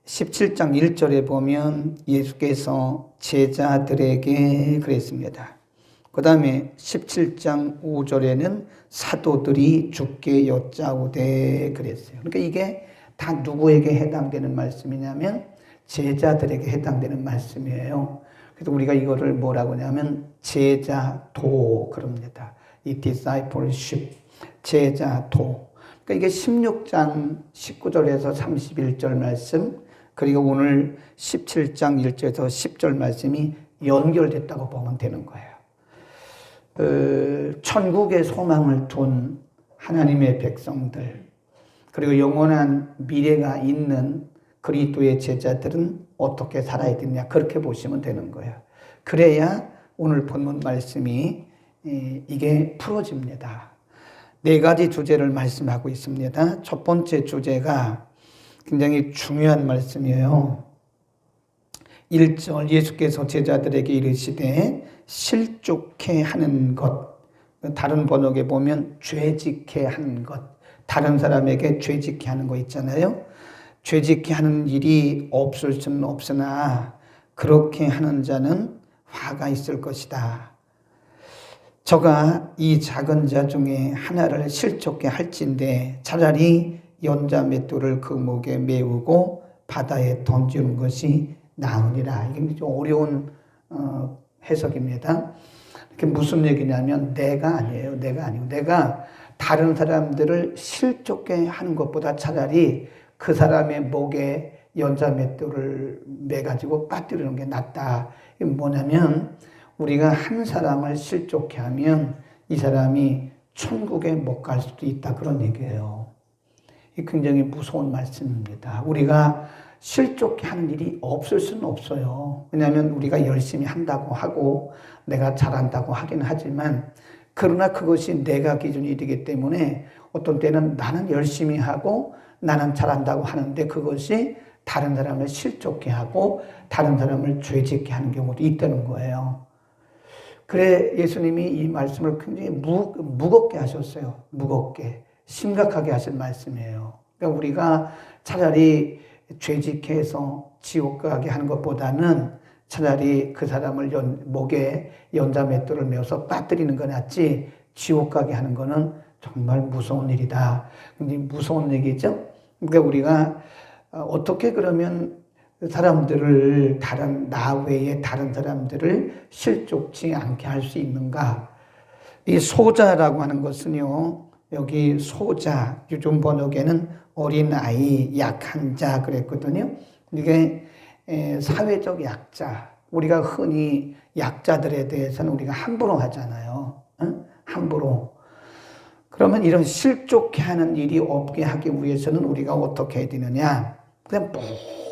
17장 1절에 보면 예수께서 제자들에게 그랬습니다. 그 다음에 17장 5절에는 사도들이 주께 여짜오되 그랬어요. 그러니까 이게 다 누구에게 해당되는 말씀이냐면 제자들에게 해당되는 말씀이에요. 그래서 우리가 이거를 뭐라고 하냐면 제자도 그럽니다. 이 discipleship, 제자도. 그러니까 이게 16장 19절에서 31절 말씀, 그리고 오늘 17장 1절에서 10절 말씀이 연결됐다고 보면 되는 거예요. 천국의 소망을 둔 하나님의 백성들, 그리고 영원한 미래가 있는 그리스도의 제자들은 어떻게 살아야 되느냐, 그렇게 보시면 되는 거예요. 그래야 오늘 본문 말씀이 이게 풀어집니다. 4가지 주제를 말씀하고 있습니다. 첫 번째 주제가 굉장히 중요한 말씀이에요. 1절 예수께서 제자들에게 이르시되 실족해 하는 것, 다른 번역에 보면 죄짓게 하는 것, 다른 사람에게 죄짓게 하는 거 있잖아요. 죄짓게 하는 일이 없을 수는 없으나 그렇게 하는 자는 화가 있을 것이다. 저가 이 작은 자 중에 하나를 실족해 할진대 차라리 연자 맷돌을 그 목에 메우고 바다에 던지는 것이 나으니라. 이게 좀 어려운 해석입니다. 이게 무슨 얘기냐면 내가 아니에요. 내가 아니고 내가 다른 사람들을 실족해 하는 것보다 차라리 그 사람의 목에 연자 맷돌을 매가지고 빠뜨리는 게 낫다. 이게 뭐냐면 우리가 한 사람을 실족해 하면 이 사람이 천국에 못 갈 수도 있다, 그런 얘기예요. 이 굉장히 무서운 말씀입니다. 우리가 실족해 하는 일이 없을 수는 없어요. 왜냐하면 우리가 열심히 한다고 하고 내가 잘한다고 하긴 하지만 그러나 그것이 내가 기준이 되기 때문에 어떤 때는 나는 열심히 하고 나는 잘한다고 하는데 그것이 다른 사람을 실족해 하고 다른 사람을 죄짓게 하는 경우도 있다는 거예요. 그래 예수님이 이 말씀을 굉장히 무겁게 하셨어요. 무겁게, 심각하게 하신 말씀이에요. 그러니까 우리가 차라리 죄짓게 해서 지옥 가게 하는 것보다는 차라리 그 사람을 목에 연자 맷돌을 메어서 빠뜨리는 거 낫지 지옥 가게 하는 거는 정말 무서운 일이다. 굉장히 무서운 얘기죠. 그러니까 우리가 어떻게 그러면 사람들을 나 외에 다른 사람들을 실족치 않게 할 수 있는가? 이 소자라고 하는 것은요, 여기 소자, 요즘 번역에는 어린아이, 약한 자 그랬거든요. 이게 사회적 약자, 우리가 흔히 약자들에 대해서는 우리가 함부로 하잖아요. 응? 함부로. 그러면 이런 실족해 하는 일이 없게 하기 위해서는 우리가 어떻게 해야 되느냐? 그냥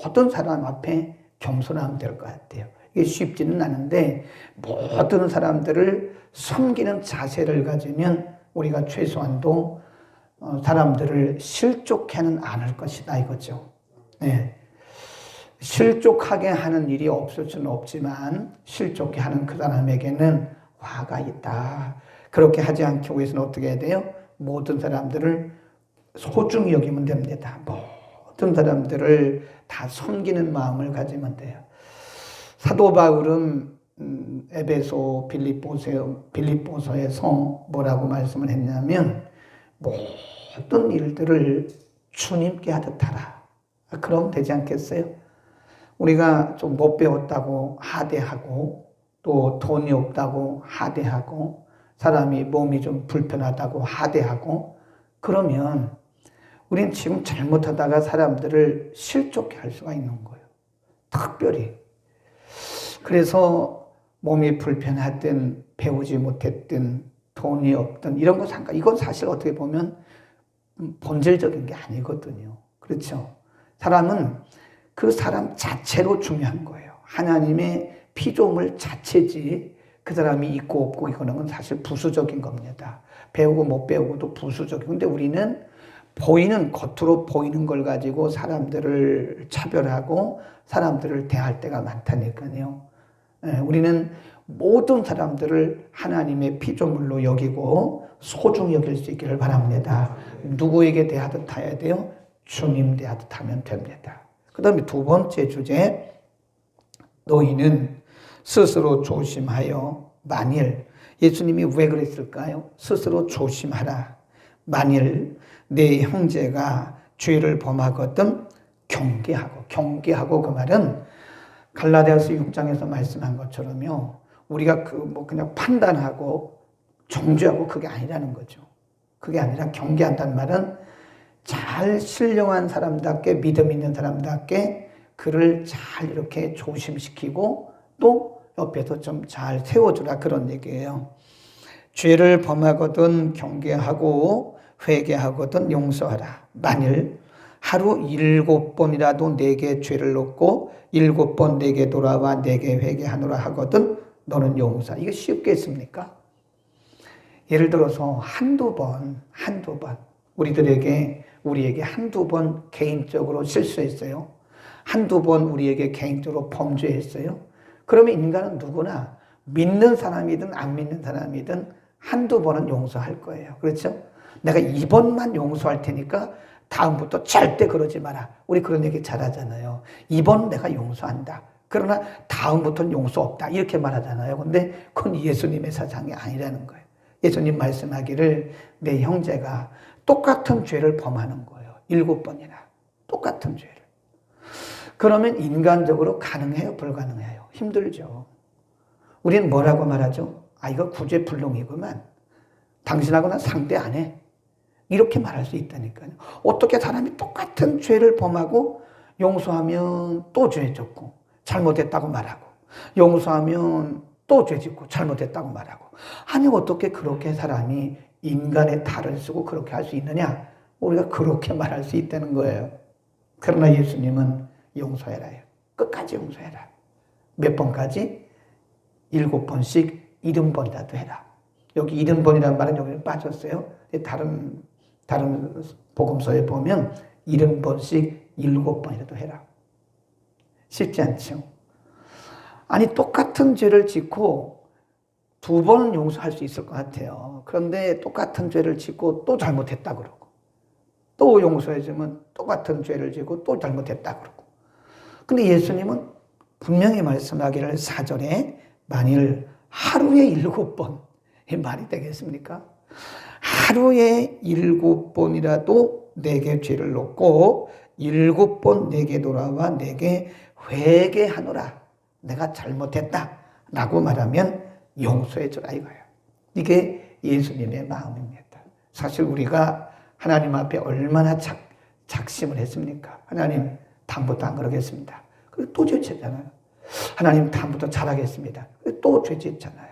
모든 사람 앞에 겸손하면 될 것 같아요. 이게 쉽지는 않은데 모든 사람들을 섬기는 자세를 가지면 우리가 최소한도 사람들을 실족해는 않을 것이다 이거죠. 네. 실족하게 하는 일이 없을 수는 없지만 실족해 하는 그 사람에게는 화가 있다. 그렇게 하지 않기 위해서는 어떻게 해야 돼요? 모든 사람들을 소중히 여기면 됩니다. 모든 사람들을 다 섬기는 마음을 가지면 돼요. 사도 바울은 에베소 빌립보서에서 뭐라고 말씀을 했냐면 모든 일들을 주님께 하듯 하라. 그럼 되지 않겠어요? 우리가 좀 못 배웠다고 하대하고 또 돈이 없다고 하대하고 사람이 몸이 좀 불편하다고 하대하고 그러면 우린 지금 잘못하다가 사람들을 실족해 할 수가 있는 거예요. 특별히. 그래서 몸이 불편하든 배우지 못했든 돈이 없든 이런 거 상관, 이건 사실 어떻게 보면 본질적인 게 아니거든요. 그렇죠? 사람은 그 사람 자체로 중요한 거예요. 하나님의 피조물 자체지 그 사람이 있고 없고 이거는 건 사실 부수적인 겁니다. 배우고 못 배우고도 부수적인. 근데 우리는 겉으로 보이는 걸 가지고 사람들을 차별하고 사람들을 대할 때가 많다니까요. 우리는 모든 사람들을 하나님의 피조물로 여기고 소중히 여길 수 있기를 바랍니다. 누구에게 대하듯 해야 돼요? 주님 대하듯 하면 됩니다. 그 다음에 두 번째 주제, 너희는 스스로 조심하여 만일, 예수님이 왜 그랬을까요? 스스로 조심하라. 만일 내 형제가 죄를 범하거든 경계하고 그 말은 갈라디아서 6장에서 말씀한 것처럼요. 우리가 그냥 판단하고 정죄하고 그게 아니라는 거죠. 그게 아니라 경계한다는 말은 잘 신령한 사람답게 믿음 있는 사람답게 그를 잘 이렇게 조심시키고 또 옆에서 좀 잘 세워주라 그런 얘기예요. 죄를 범하거든 경계하고 회개하거든 용서하라. 만일 하루 7번이라도 내게 죄를 넣고 7번 내게 돌아와 내게 회개하노라 하거든 너는 용서하라. 이게 쉽겠습니까? 예를 들어서 한두 번 우리에게 한두 번 개인적으로 실수했어요. 한두 번 우리에게 개인적으로 범죄했어요. 그러면 인간은 누구나 믿는 사람이든 안 믿는 사람이든 한두 번은 용서할 거예요. 그렇죠? 내가 이번만 용서할 테니까 다음부터 절대 그러지 마라. 우리 그런 얘기 잘 하잖아요. 이번 내가 용서한다. 그러나 다음부터는 용서 없다. 이렇게 말하잖아요. 근데 그건 예수님의 사상이 아니라는 거예요. 예수님 말씀하기를 내 형제가 똑같은 죄를 범하는 거예요. 7번이나. 똑같은 죄를. 그러면 인간적으로 가능해요? 불가능해요? 힘들죠. 우리는 뭐라고 말하죠? 이거 구제불능이구만. 당신하고는 상대 안 해. 이렇게 말할 수 있다니까요. 어떻게 사람이 똑같은 죄를 범하고 용서하면 또 죄 짓고 잘못했다고 말하고 용서하면 또 죄 짓고 잘못했다고 말하고 아니 어떻게 그렇게 사람이 인간의 탈을 쓰고 그렇게 할 수 있느냐? 우리가 그렇게 말할 수 있다는 거예요. 그러나 예수님은 용서해라요. 끝까지 용서해라. 몇 번까지? 7번씩 70번이라도 해라. 여기 70번이라는 말은 여기 빠졌어요. 다른 복음서에 보면 70번씩 7번이라도 해라. 쉽지 않죠. 아니 똑같은 죄를 짓고 2번은 용서할 수 있을 것 같아요. 그런데 똑같은 죄를 짓고 또 잘못했다 그러고 또 용서해주면 똑같은 죄를 짓고 또 잘못했다 그러고 근데 예수님은 분명히 말씀하기를 4절에 만일 하루에 7번 이 말이 되겠습니까? 하루에 7번이라도 내게 죄를 놓고 7번 내게 돌아와 내게 회개하노라. 내가 잘못했다 라고 말하면 용서해주라 이거예요. 이게 예수님의 마음입니다. 사실 우리가 하나님 앞에 얼마나 작심을 했습니까? 하나님 다음부터 안 그러겠습니다. 그리고 또 죄짓잖아요. 하나님 다음부터 잘하겠습니다. 그리고 또 죄짓잖아요.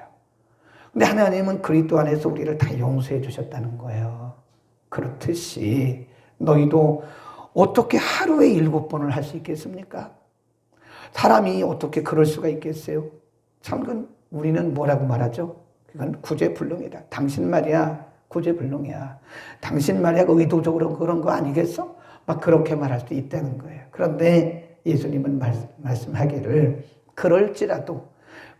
근데 하나님은 그리스도 안에서 우리를 다 용서해 주셨다는 거예요. 그렇듯이 너희도 어떻게 하루에 7번을 할 수 있겠습니까? 사람이 어떻게 그럴 수가 있겠어요? 참 그건 우리는 뭐라고 말하죠? 그건 구제불능이다. 당신 말이야 구제불능이야. 당신 말이야 의도적으로 그런 거 아니겠어? 막 그렇게 말할 수 있다는 거예요. 그런데 예수님은 말씀하기를 그럴지라도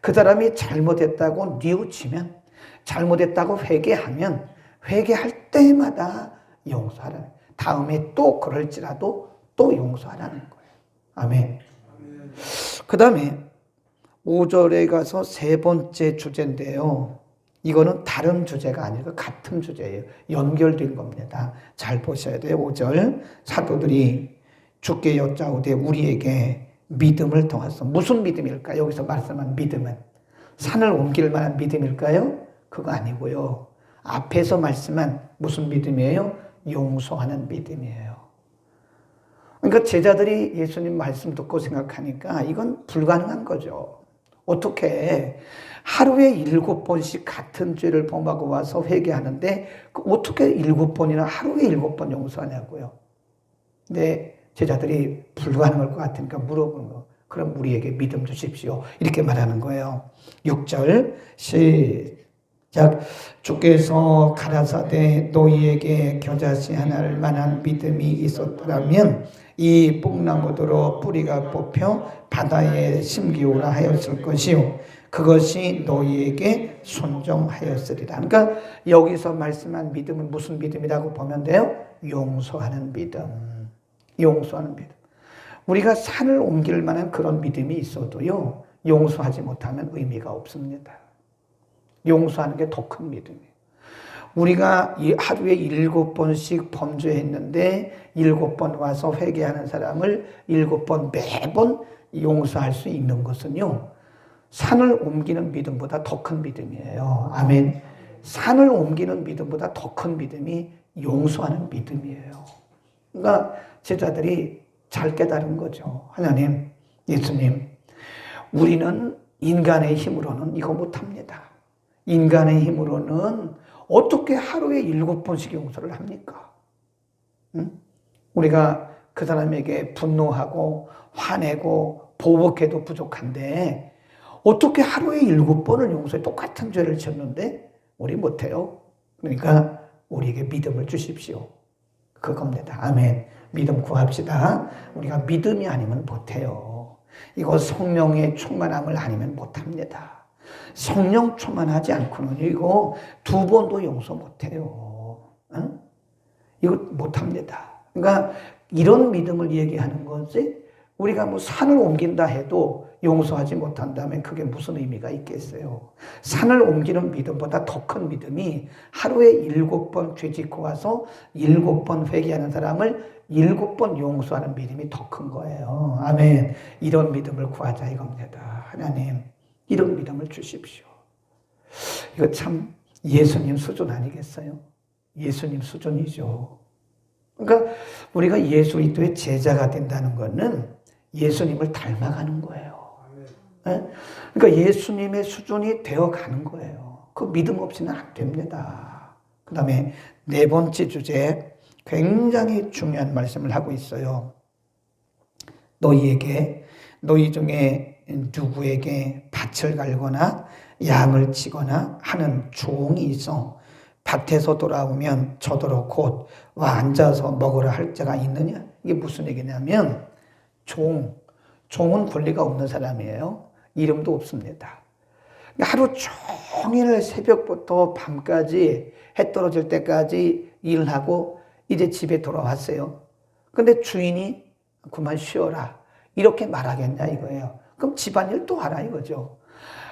그 사람이 잘못했다고 뉘우치면 잘못했다고 회개하면 회개할 때마다 용서하라는 거예요. 다음에 또 그럴지라도 또 용서하라는 거예요. 아멘. 그 다음에 5절에 가서 세 번째 주제인데요. 이거는 다른 주제가 아니고 같은 주제예요. 연결된 겁니다. 잘 보셔야 돼요. 5절 사도들이 주께 여짜오되 우리에게 믿음을 통해서 무슨 믿음일까? 여기서 말씀한 믿음은 산을 옮길 만한 믿음일까요? 그거 아니고요. 앞에서 말씀한 무슨 믿음이에요? 용서하는 믿음이에요. 그러니까 제자들이 예수님 말씀 듣고 생각하니까 이건 불가능한 거죠. 어떻게 하루에 7번씩 같은 죄를 범하고 와서 회개하는데 어떻게 7번이나 하루에 7번 용서하냐고요. 근데 제자들이 불가능할 것 같으니까 물어보는 거. 그럼 우리에게 믿음 주십시오. 이렇게 말하는 거예요. 6절 시작. 주께서 가라사대 너희에게 겨자씨 하나를 만한 믿음이 있었더라면 이 뽕나무더러 뿌리가 뽑혀 바다에 심기오라 하였을 것이요 그것이 너희에게 순종하였으리라. 그러니까 여기서 말씀한 믿음은 무슨 믿음이라고 보면 돼요? 용서하는 믿음. 용서하는 믿음. 우리가 산을 옮길 만한 그런 믿음이 있어도요, 용서하지 못하면 의미가 없습니다. 용서하는 게 더 큰 믿음이에요. 우리가 하루에 7번씩 범죄했는데 7번 와서 회개하는 사람을 7번 매번 용서할 수 있는 것은요, 산을 옮기는 믿음보다 더 큰 믿음이에요. 아멘. 산을 옮기는 믿음보다 더 큰 믿음이 용서하는 믿음이에요. 그러니까 제자들이 잘 깨달은 거죠. 하나님, 예수님, 우리는 인간의 힘으로는 이거 못합니다. 인간의 힘으로는 어떻게 하루에 7번씩 용서를 합니까? 응? 우리가 그 사람에게 분노하고 화내고 보복해도 부족한데 어떻게 하루에 7번을 용서해? 똑같은 죄를 지었는데 우리 못해요. 그러니까 우리에게 믿음을 주십시오. 그겁니다. 아멘. 믿음 구합시다. 우리가 믿음이 아니면 못해요. 이거 성령의 충만함을 아니면 못합니다. 성령 충만하지 않고는 이거 2번도 용서 못해요. 응? 이거 못합니다. 그러니까 이런 믿음을 얘기하는 거지, 우리가 뭐 산을 옮긴다 해도 용서하지 못한다면 그게 무슨 의미가 있겠어요. 산을 옮기는 믿음보다 더 큰 믿음이 하루에 7번 죄 짓고 와서 7번 회개하는 사람을 7번 용서하는 믿음이 더 큰 거예요. 아멘. 이런 믿음을 구하자 이겁니다. 하나님, 이런 믿음을 주십시오. 이거 참 예수님 수준 아니겠어요? 예수님 수준이죠. 그러니까 우리가 예수 그리스도의 제자가 된다는 것은 예수님을 닮아가는 거예요. 그러니까 예수님의 수준이 되어가는 거예요. 그 믿음 없이는 안 됩니다. 그 다음에 4번째 주제, 굉장히 중요한 말씀을 하고 있어요. 너희 중에 누구에게 밭을 갈거나 양을 치거나 하는 종이 있어 밭에서 돌아오면 저더러 곧 와 앉아서 먹으라 할 자가 있느냐? 이게 무슨 얘기냐면, 종은 권리가 없는 사람이에요. 이름도 없습니다. 하루 종일 새벽부터 밤까지 해 떨어질 때까지 일을 하고 이제 집에 돌아왔어요. 근데 주인이 그만 쉬어라 이렇게 말하겠냐 이거예요. 그럼 집안일 또 하라 이거죠.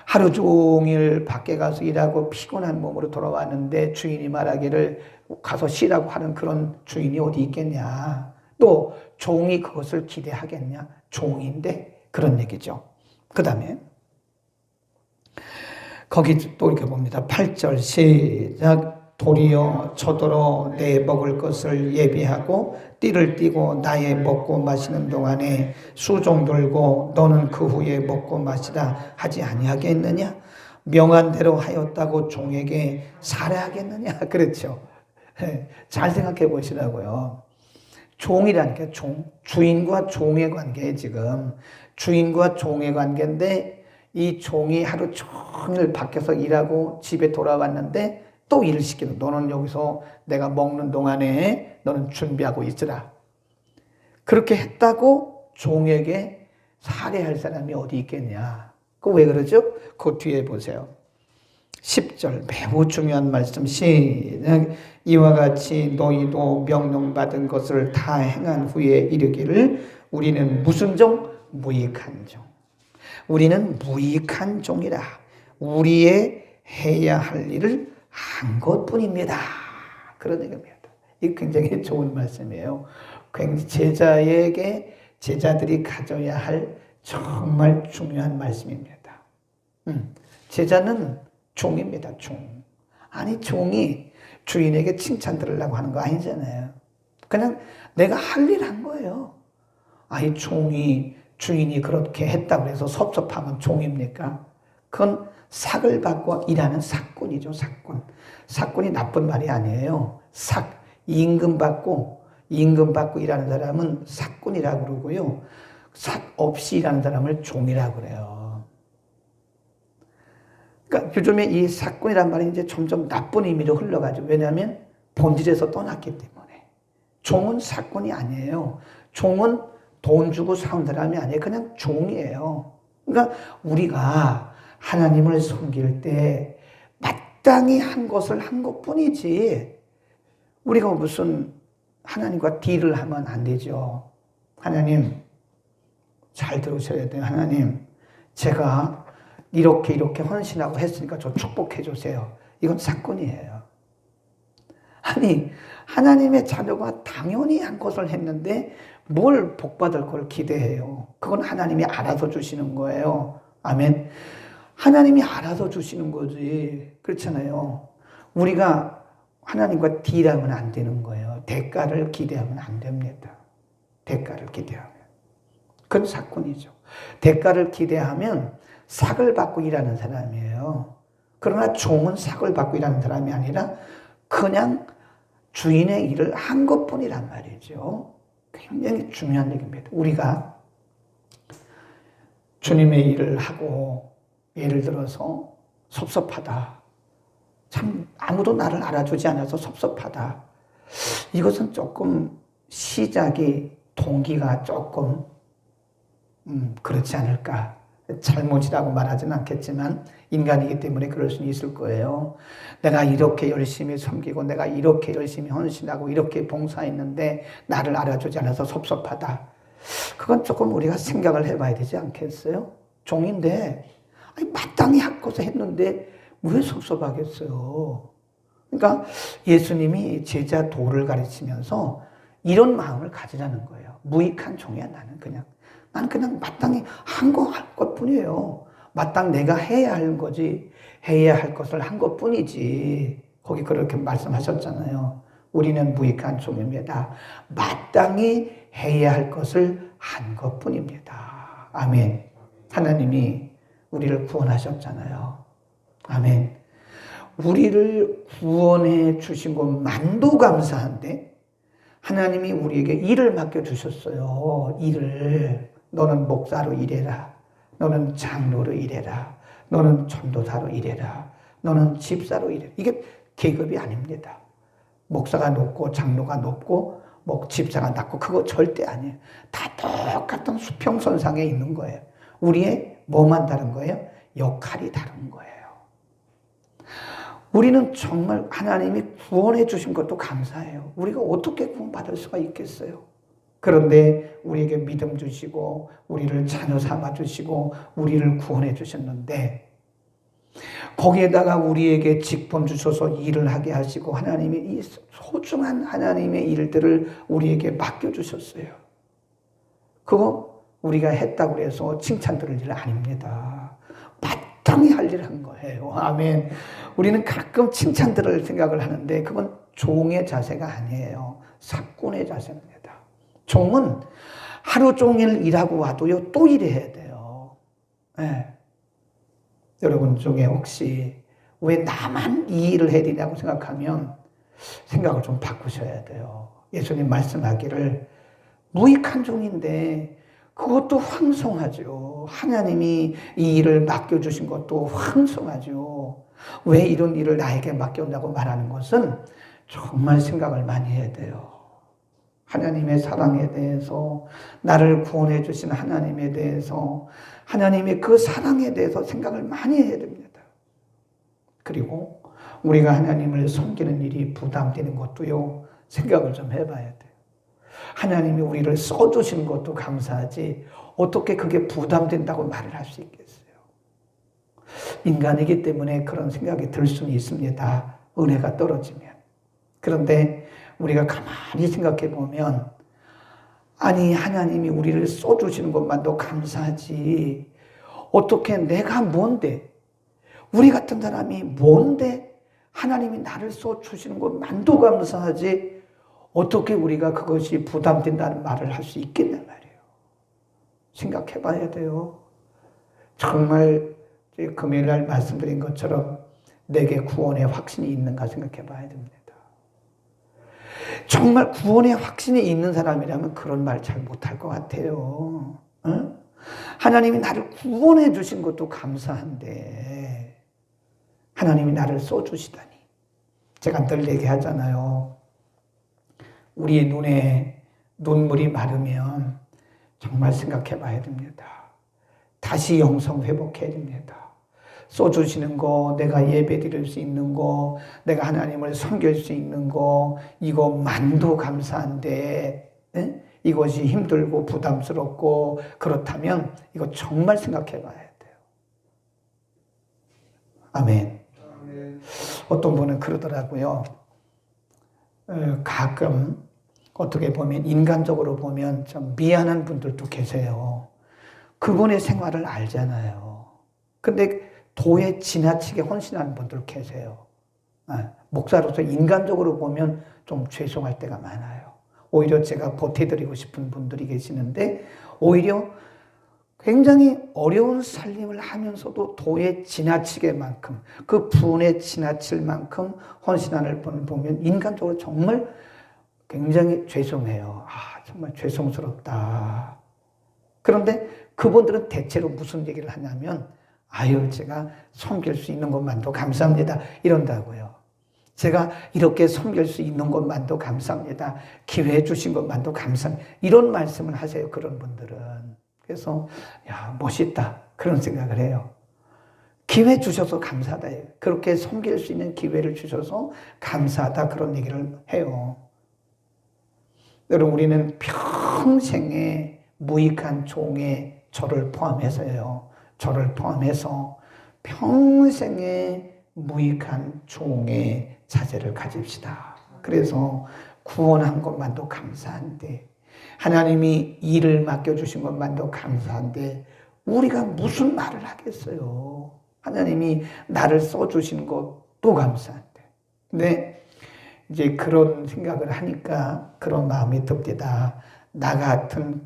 하루 종일 밖에 가서 일하고 피곤한 몸으로 돌아왔는데 주인이 말하기를 가서 쉬라고 하는 그런 주인이 어디 있겠냐. 또 종이 그것을 기대하겠냐. 종인데 그런 얘기죠. 그 다음에 거기 또 이렇게 봅니다. 8절 시작. 도리어 저더러 내 먹을 것을 예비하고 띠를 띠고 나의 먹고 마시는 동안에 수종 들고 너는 그 후에 먹고 마시라 하지 아니하겠느냐? 명한 대로 하였다고 종에게 살해하겠느냐? 그렇죠. 잘 생각해 보시라고요. 종이라는 게 주인과 종의 관계에 지금 주인과 종의 관계인데 이 종이 하루 종일 밖에서 일하고 집에 돌아왔는데 또 일을 시키는, 너는 여기서 내가 먹는 동안에 너는 준비하고 있으라. 그렇게 했다고 종에게 살해할 사람이 어디 있겠냐. 그 왜 그러죠? 그 뒤에 보세요. 10절 매우 중요한 말씀 시작. 이와 같이 너희도 명령받은 것을 다 행한 후에 이르기를 우리는 무슨 종? 무익한 종. 우리는 무익한 종이라. 우리의 해야 할 일을 한 것뿐입니다. 그런 얘기입니다. 이게 굉장히 좋은 말씀이에요. 제자들이 가져야 할 정말 중요한 말씀입니다. 제자는 종입니다. 종. 아니 종이 주인에게 칭찬 들으려고 하는 거 아니잖아요. 그냥 내가 할 일 한 거예요. 아니 주인이 그렇게 했다고 해서 섭섭하면 종입니까? 그건 삭을 받고 일하는 삭꾼이죠. 삭꾼이 나쁜 말이 아니에요. 임금 받고 일하는 사람은 삭꾼이라고 그러고요. 삭 없이 일하는 사람을 종이라고 그래요. 그러니까 요즘에 이 삭꾼이란 말이 이제 점점 나쁜 의미로 흘러가죠. 왜냐하면 본질에서 떠났기 때문에. 종은 삭꾼이 아니에요. 종은 돈 주고 사온 사람이 아니에요. 그냥 종이에요. 그러니까 우리가 하나님을 섬길 때 마땅히 한 것을 한 것뿐이지 우리가 무슨 하나님과 딜을 하면 안 되죠. 하나님, 잘 들으셔야 돼요. 하나님, 제가 이렇게 헌신하고 했으니까 저 축복해 주세요. 이건 사건이에요. 아니, 하나님의 자녀가 당연히 한 것을 했는데 뭘 복받을 걸 기대해요. 그건 하나님이 알아서 주시는 거예요. 아멘. 하나님이 알아서 주시는 거지. 그렇잖아요. 우리가 하나님과 딜하면 안 되는 거예요. 대가를 기대하면 안 됩니다. 대가를 기대하면. 그건 사건이죠. 대가를 기대하면 삭을 받고 일하는 사람이에요. 그러나 종은 삭을 받고 일하는 사람이 아니라 그냥 주인의 일을 한 것뿐이란 말이죠. 굉장히 중요한 얘기입니다. 우리가 주님의 일을 하고 예를 들어서 섭섭하다. 참 아무도 나를 알아주지 않아서 섭섭하다. 이것은 조금 시작이 동기가 조금 그렇지 않을까. 잘못이라고 말하지는 않겠지만 인간이기 때문에 그럴 수는 있을 거예요. 내가 이렇게 열심히 섬기고 내가 이렇게 열심히 헌신하고 이렇게 봉사했는데 나를 알아주지 않아서 섭섭하다. 그건 조금 우리가 생각을 해봐야 되지 않겠어요? 종인데 아니, 마땅히 할 것을 했는데 왜 섭섭하겠어요? 그러니까 예수님이 제자 도를 가르치면서 이런 마음을 가지라는 거예요. 무익한 종이야 나는 그냥 마땅히 한 것뿐이에요. 마땅 내가 해야 할 거지 해야 할 것을 한 것뿐이지. 거기 그렇게 말씀하셨잖아요. 우리는 무익한 종입니다. 마땅히 해야 할 것을 한 것뿐입니다. 아멘. 하나님이 우리를 구원하셨잖아요. 아멘. 우리를 구원해 주신 것만도 감사한데 하나님이 우리에게 일을 맡겨주셨어요. 일을. 너는 목사로 일해라. 너는 장로로 일해라. 너는 전도사로 일해라. 너는 집사로 일해라. 이게 계급이 아닙니다. 목사가 높고 장로가 높고 집사가 낮고 그거 절대 아니에요. 다 똑같은 수평선상에 있는 거예요. 우리의 뭐만 다른 거예요? 역할이 다른 거예요. 우리는 정말 하나님이 구원해 주신 것도 감사해요. 우리가 어떻게 구원받을 수가 있겠어요? 그런데 우리에게 믿음 주시고 우리를 자녀 삼아 주시고 우리를 구원해 주셨는데 거기에다가 우리에게 직분 주셔서 일을 하게 하시고 하나님이 이 소중한 하나님의 일들을 우리에게 맡겨주셨어요. 그거 우리가 했다고 해서 칭찬 들을 일 아닙니다. 마땅히 할 일을 한 거예요. 아멘. 우리는 가끔 칭찬 들을 생각을 하는데 그건 종의 자세가 아니에요. 사꾼의 자세입니다. 종은 하루 종일 일하고 와도요 또 일해야 돼요. 네. 여러분 중에 혹시 왜 나만 이 일을 해야 되냐고 생각하면 생각을 좀 바꾸셔야 돼요. 예수님 말씀하기를 무익한 종인데 그것도 황송하죠. 하나님이 이 일을 맡겨주신 것도 황송하죠. 왜 이런 일을 나에게 맡겼냐고 말하는 것은 정말 생각을 많이 해야 돼요. 하나님의 사랑에 대해서, 나를 구원해 주신 하나님에 대해서, 하나님의 그 사랑에 대해서 생각을 많이 해야 됩니다. 그리고 우리가 하나님을 섬기는 일이 부담되는 것도요, 생각을 좀 해봐야 돼요. 하나님이 우리를 써주신 것도 감사하지 어떻게 그게 부담된다고 말을 할 수 있겠어요? 인간이기 때문에 그런 생각이 들 수는 있습니다. 은혜가 떨어지면. 그런데 우리가 가만히 생각해 보면 아니 하나님이 우리를 써주시는 것만도 감사하지 어떻게 내가 뭔데 우리 같은 사람이 뭔데 하나님이 나를 써주시는 것만도 감사하지 어떻게 우리가 그것이 부담된다는 말을 할 수 있겠냐 말이에요. 생각해 봐야 돼요. 정말 금요일 날 말씀드린 것처럼 내게 구원의 확신이 있는가 생각해 봐야 됩니다. 정말 구원의 확신이 있는 사람이라면 그런 말 잘 못할 것 같아요. 응? 하나님이 나를 구원해 주신 것도 감사한데 하나님이 나를 써주시다니. 제가 늘 얘기하잖아요. 우리의 눈에 눈물이 마르면 정말 생각해 봐야 됩니다. 다시 영성 회복해야 됩니다. 써주시는 거, 내가 예배 드릴 수 있는 거, 내가 하나님을 섬길 수 있는 거, 이것만도 감사한데, 에? 이것이 힘들고 부담스럽고 그렇다면 이거 정말 생각해 봐야 돼요. 아멘. 어떤 분은 그러더라고요. 가끔 어떻게 보면 인간적으로 보면 좀 미안한 분들도 계세요. 그분의 생활을 알잖아요. 근데 도에 지나치게 헌신하는 분들 계세요. 목사로서 인간적으로 보면 좀 죄송할 때가 많아요. 오히려 제가 보태드리고 싶은 분들이 계시는데 오히려 굉장히 어려운 살림을 하면서도 도에 지나치게 만큼 그 분에 지나칠 만큼 헌신하는 분을 보면 인간적으로 정말 굉장히 죄송해요. 정말 죄송스럽다. 그런데 그분들은 대체로 무슨 얘기를 하냐면 제가 섬길 수 있는 것만도 감사합니다. 이런다고요. 제가 이렇게 섬길 수 있는 것만도 감사합니다. 기회 주신 것만도 감사합니다. 이런 말씀을 하세요. 그런 분들은. 그래서 멋있다. 그런 생각을 해요. 기회 주셔서 감사하다. 그렇게 섬길 수 있는 기회를 주셔서 감사하다. 그런 얘기를 해요. 여러분 우리는 평생에 무익한 종의 저를 포함해서요. 저를 포함해서 평생에 무익한 종의 자세를 가집시다. 그래서 구원한 것만도 감사한데 하나님이 일을 맡겨주신 것만도 감사한데 우리가 무슨 말을 하겠어요. 하나님이 나를 써주신 것도 감사한데. 근데 이제 그런 생각을 하니까 그런 마음이 듭니다. 나 같은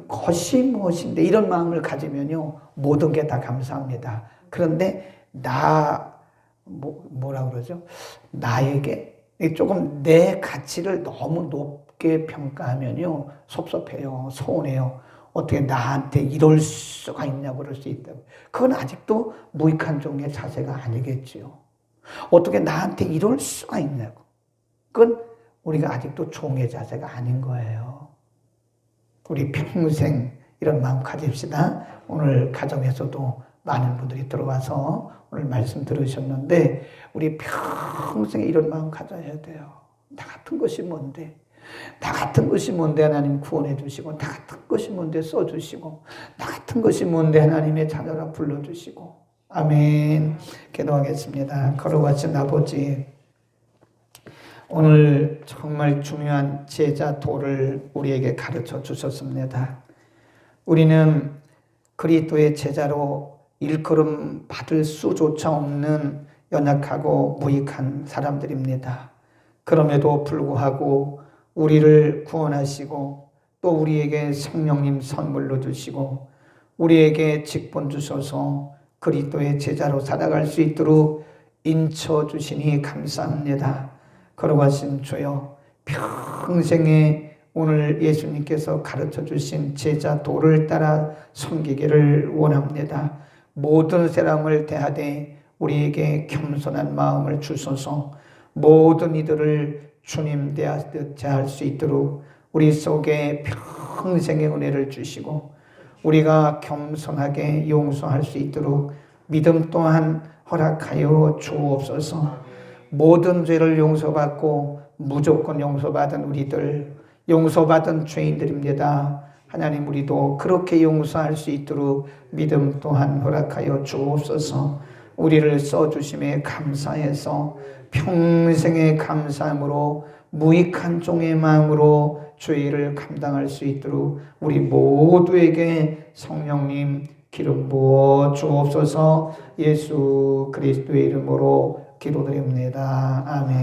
것이 무엇인데 이런 마음을 가지면요 모든 게 다 감사합니다. 그런데 뭐라 그러죠? 나에게 조금 내 가치를 너무 높게 평가하면요 섭섭해요, 서운해요. 어떻게 나한테 이럴 수가 있냐고 그럴 수 있다고. 그건 아직도 무익한 종의 자세가 아니겠지요. 어떻게 나한테 이럴 수가 있냐고. 그건 우리가 아직도 종의 자세가 아닌 거예요. 우리 평생 이런 마음 가집시다. 오늘 가정에서도 많은 분들이 들어와서 오늘 말씀 들으셨는데 우리 평생 이런 마음 가져야 돼요. 나 같은 것이 뭔데? 나 같은 것이 뭔데 하나님 구원해 주시고 나 같은 것이 뭔데 써주시고 나 같은 것이 뭔데 하나님의 자녀라 불러주시고 아멘. 기도하겠습니다. 거룩하신 아버지, 오늘 정말 중요한 제자 도를 우리에게 가르쳐 주셨습니다. 우리는 그리스도의 제자로 일컬음 받을 수조차 없는 연약하고 무익한 사람들입니다. 그럼에도 불구하고 우리를 구원하시고 또 우리에게 성령님 선물로 주시고 우리에게 직분 주셔서 그리스도의 제자로 살아갈 수 있도록 인쳐 주시니 감사합니다. 거룩하신 주여, 평생에 오늘 예수님께서 가르쳐 주신 제자 도를 따라 섬기기를 원합니다. 모든 사람을 대하되 우리에게 겸손한 마음을 주소서. 모든 이들을 주님 대하듯 대할 수 있도록 우리 속에 평생의 은혜를 주시고 우리가 겸손하게 용서할 수 있도록 믿음 또한 허락하여 주옵소서. 모든 죄를 용서받고 무조건 용서받은 우리들, 용서받은 죄인들입니다. 하나님, 우리도 그렇게 용서할 수 있도록 믿음 또한 허락하여 주옵소서. 우리를 써주심에 감사해서 평생의 감사함으로 무익한 종의 마음으로 죄를 감당할 수 있도록 우리 모두에게 성령님 기름 부어 주옵소서. 예수 그리스도의 이름으로 기도드립니다. 아멘.